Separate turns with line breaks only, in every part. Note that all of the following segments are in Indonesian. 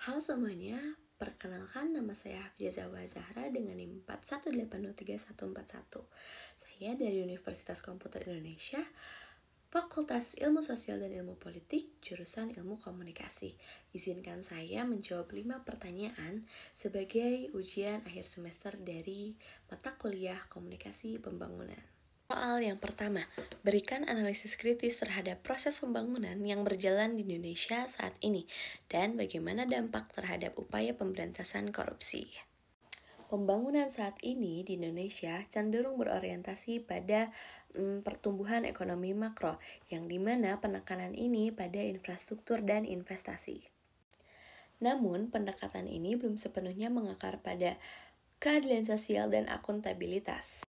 Halo semuanya, perkenalkan nama saya Hafizah Zahwa Zahra dengan NIM 41803141. Saya dari Universitas Komputer Indonesia, Fakultas Ilmu Sosial dan Ilmu Politik, jurusan Ilmu Komunikasi. Izinkan saya menjawab 5 pertanyaan sebagai ujian akhir semester dari mata kuliah Komunikasi Pembangunan. Soal yang pertama, berikan analisis kritis terhadap proses pembangunan yang berjalan di Indonesia saat ini dan bagaimana dampak terhadap upaya pemberantasan korupsi. Pembangunan saat ini di Indonesia cenderung berorientasi pada pertumbuhan ekonomi makro, yang dimana penekanan ini pada infrastruktur dan investasi. Namun, pendekatan ini belum sepenuhnya mengakar pada keadilan sosial dan akuntabilitas.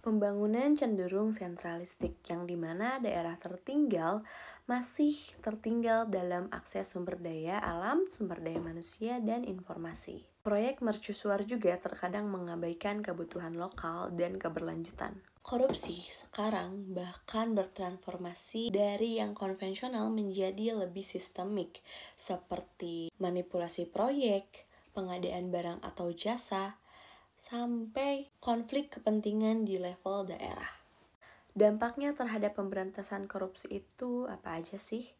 Pembangunan cenderung sentralistik, yang dimana daerah tertinggal masih tertinggal dalam akses sumber daya alam, sumber daya manusia, dan informasi. Proyek mercusuar juga terkadang mengabaikan kebutuhan lokal dan keberlanjutan. Korupsi sekarang bahkan bertransformasi dari yang konvensional menjadi lebih sistemik, seperti manipulasi proyek, pengadaan barang atau jasa, sampai konflik kepentingan di level daerah. Dampaknya terhadap pemberantasan korupsi itu apa aja sih?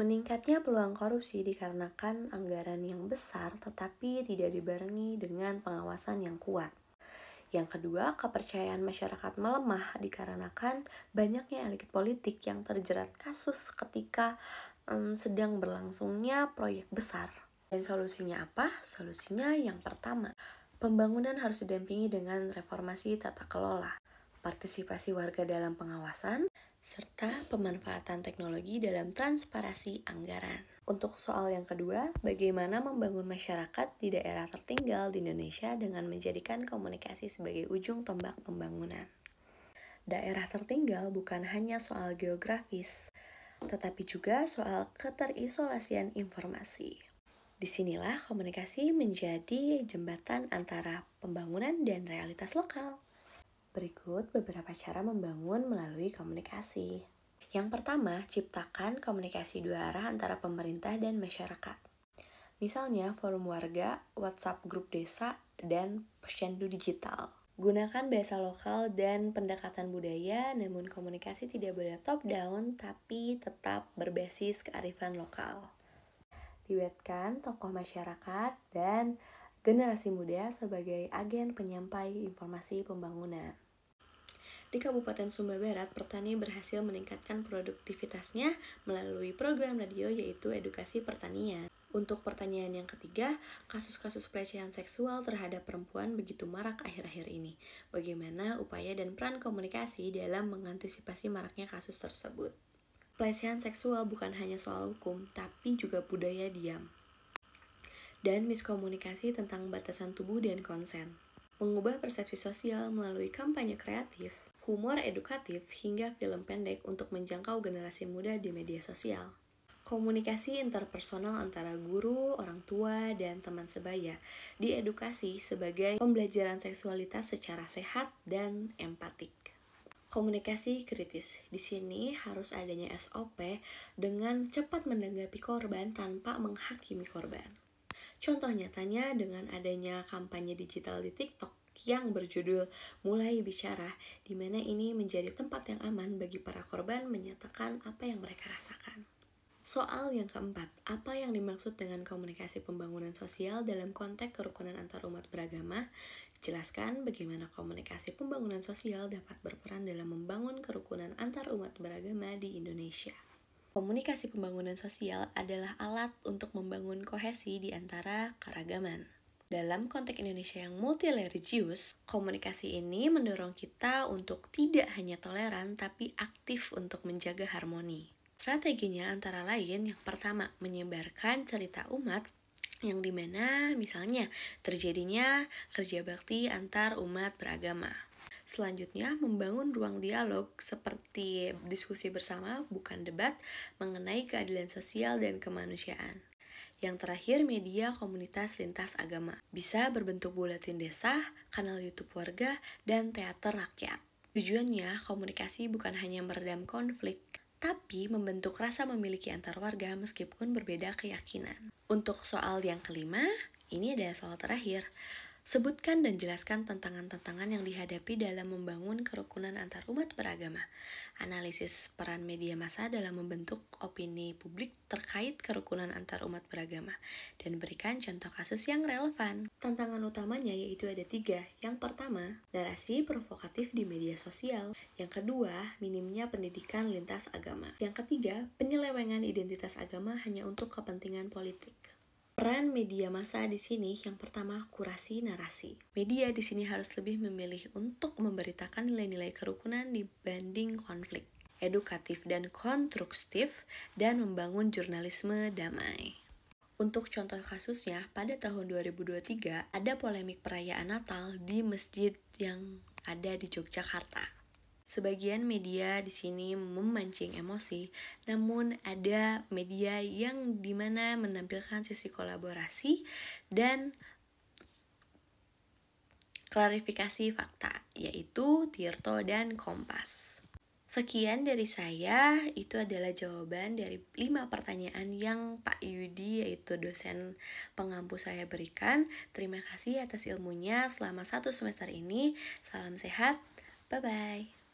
Meningkatnya peluang korupsi dikarenakan anggaran yang besar tetapi tidak dibarengi dengan pengawasan yang kuat. Yang kedua, kepercayaan masyarakat melemah dikarenakan banyaknya elit politik yang terjerat kasus ketika sedang berlangsungnya proyek besar. Dan solusinya apa? Solusinya yang pertama, pembangunan harus didampingi dengan reformasi tata kelola, partisipasi warga dalam pengawasan, serta pemanfaatan teknologi dalam transparansi anggaran. Untuk soal yang kedua, bagaimana membangun masyarakat di daerah tertinggal di Indonesia dengan menjadikan komunikasi sebagai ujung tombak pembangunan. Daerah tertinggal bukan hanya soal geografis, tetapi juga soal keterisolasian informasi. Disinilah komunikasi menjadi jembatan antara pembangunan dan realitas lokal. Berikut beberapa cara membangun melalui komunikasi. Yang pertama, ciptakan komunikasi dua arah antara pemerintah dan masyarakat. Misalnya forum warga, WhatsApp grup desa, dan posyandu digital. Gunakan bahasa lokal dan pendekatan budaya, namun komunikasi tidak boleh top down tapi tetap berbasis kearifan lokal. Libatkan tokoh masyarakat dan generasi muda sebagai agen penyampai informasi pembangunan. Di Kabupaten Sumba Barat, petani berhasil meningkatkan produktivitasnya melalui program radio yaitu edukasi pertanian. Untuk pertanyaan yang ketiga, kasus-kasus pelecehan seksual terhadap perempuan begitu marak akhir-akhir ini. Bagaimana upaya dan peran komunikasi dalam mengantisipasi maraknya kasus tersebut? Pelecehan seksual bukan hanya soal hukum, tapi juga budaya diam dan miskomunikasi tentang batasan tubuh dan konsen. Mengubah persepsi sosial melalui kampanye kreatif, humor edukatif, hingga film pendek untuk menjangkau generasi muda di media sosial. Komunikasi interpersonal antara guru, orang tua, dan teman sebaya diedukasi sebagai pembelajaran seksualitas secara sehat dan empatik. Komunikasi kritis. Di sini harus adanya SOP dengan cepat menanggapi korban tanpa menghakimi korban. Contoh nyatanya dengan adanya kampanye digital di TikTok yang berjudul Mulai Bicara, di mana ini menjadi tempat yang aman bagi para korban menyatakan apa yang mereka rasakan. Soal yang keempat, apa yang dimaksud dengan komunikasi pembangunan sosial dalam konteks kerukunan antar umat beragama? Jelaskan bagaimana komunikasi pembangunan sosial dapat berperan dalam membangun kerukunan antar umat beragama di Indonesia. Komunikasi pembangunan sosial adalah alat untuk membangun kohesi di antara keragaman. Dalam konteks Indonesia yang multireligius, komunikasi ini mendorong kita untuk tidak hanya toleran, tapi aktif untuk menjaga harmoni. Strateginya antara lain, yang pertama, menyebarkan cerita umat, yang dimana misalnya terjadinya kerja bakti antar umat beragama. Selanjutnya, membangun ruang dialog seperti diskusi bersama, bukan debat, mengenai keadilan sosial dan kemanusiaan. Yang terakhir, media komunitas lintas agama. Bisa berbentuk buletin desa, kanal YouTube warga, dan teater rakyat. Tujuannya, komunikasi bukan hanya meredam konflik, tapi membentuk rasa memiliki antar warga meskipun berbeda keyakinan. Untuk soal yang kelima, ini adalah soal terakhir. Sebutkan dan jelaskan tantangan-tantangan yang dihadapi dalam membangun kerukunan antar umat beragama. Analisis peran media massa dalam membentuk opini publik terkait kerukunan antar umat beragama. Dan berikan contoh kasus yang relevan. Tantangan utamanya yaitu ada 3. Yang pertama, narasi provokatif di media sosial. Yang kedua, minimnya pendidikan lintas agama. Yang ketiga, penyelewengan identitas agama hanya untuk kepentingan politik. Peran media massa di sini yang pertama kurasi narasi. Media di sini harus lebih memilih untuk memberitakan nilai-nilai kerukunan dibanding konflik, edukatif dan konstruktif, dan membangun jurnalisme damai. Untuk contoh kasusnya, pada tahun 2023 ada polemik perayaan Natal di masjid yang ada di Yogyakarta. Sebagian media di sini memancing emosi, namun ada media yang dimana menampilkan sisi kolaborasi dan klarifikasi fakta, yaitu Tirto dan Kompas. Sekian dari saya, itu adalah jawaban dari 5 pertanyaan yang Pak Yudi, yaitu dosen pengampu saya berikan. Terima kasih atas ilmunya selama 1 semester ini. Salam sehat, bye-bye.